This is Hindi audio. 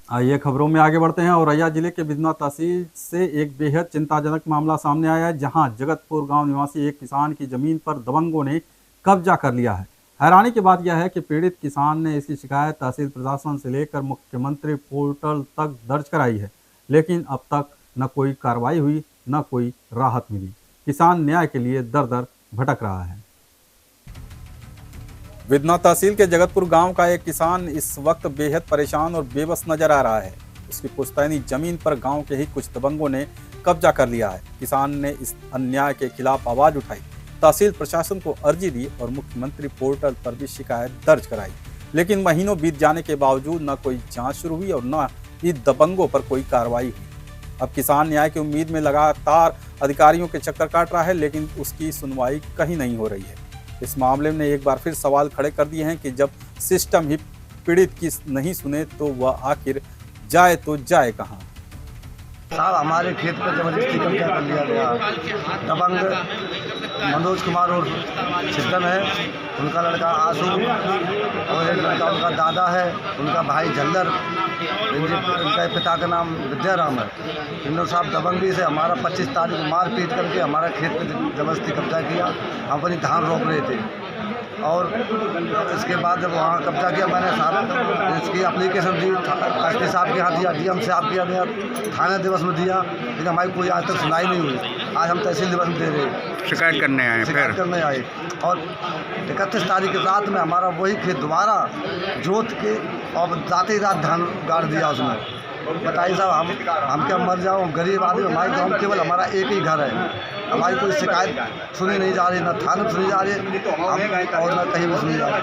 आइए खबरों में आगे बढ़ते हैं। औरैया जिले के बिजनौर तहसील से एक बेहद चिंताजनक मामला सामने आया है, जहां जगतपुर गांव निवासी एक किसान की जमीन पर दबंगों ने कब्जा कर लिया है। हैरानी की बात यह है कि पीड़ित किसान ने इसकी शिकायत तहसील प्रशासन से लेकर मुख्यमंत्री पोर्टल तक दर्ज कराई है, लेकिन अब तक न कोई कार्रवाई हुई, न कोई राहत मिली। किसान न्याय के लिए दर दर भटक रहा है। बिजनौर तहसील के जगतपुर गांव का एक किसान इस वक्त बेहद परेशान और बेबस नजर आ रहा है। उसकी पुश्तैनी जमीन पर गांव के ही कुछ दबंगों ने कब्जा कर लिया है। किसान ने इस अन्याय के खिलाफ आवाज उठाई, तहसील प्रशासन को अर्जी दी और मुख्यमंत्री पोर्टल पर भी शिकायत दर्ज कराई, लेकिन महीनों बीत जाने के बावजूद न कोई जांच शुरू हुई और न ही दबंगों पर कोई कार्रवाई हुई। अब किसान न्याय की उम्मीद में लगातार अधिकारियों के चक्कर काट रहा है, लेकिन उसकी सुनवाई कहीं नहीं हो रही है। इस मामले में एक बार फिर सवाल खड़े कर दिए हैं कि जब सिस्टम ही पीड़ित की नहीं सुने तो वह आखिर जाए तो जाए कहां। साहब, हमारे खेत पर जबरदस्ती कब्जा कर लिया गया। दबंग मनोज कुमार और सिद्धन है, उनका लड़का आशू और एक लड़का उनका दादा है, उनका भाई झल्लर, उनके पिता का नाम विद्याराम है। इन लोग साहब दबंगी से हमारा 25 तारीख को मार पीट करके हमारा खेत पर जबरदस्ती कब्जा किया। हम अपनी धान रोप रहे थे और इसके बाद जब वहाँ कब्जा किया, मैंने साहब इसकी एप्लीकेशन दी, एसपी साहब के यहाँ दिया, डीएम साहब के यहाँ दिया, थाना दिवस में दिया, लेकिन हमारी कोई आज तक सुनाई नहीं हुई। आज हम तहसील दिवस में दे रहे हैं, शिकायत करने आए और 31 तारीख की रात में हमारा वही खेत दोबारा जोत के और जाते ही रात धान गाड़ दिया उसमें। बताइए साहब, हम क्या मर जाओ, हम गरीब आदमी, हमारे गाँव में केवल हमारा एक ही घर है। हमारी कोई शिकायत सुनी नहीं जा रही, न थाने में सुनी जा रही है और न कहीं भी सुनी जा रही है।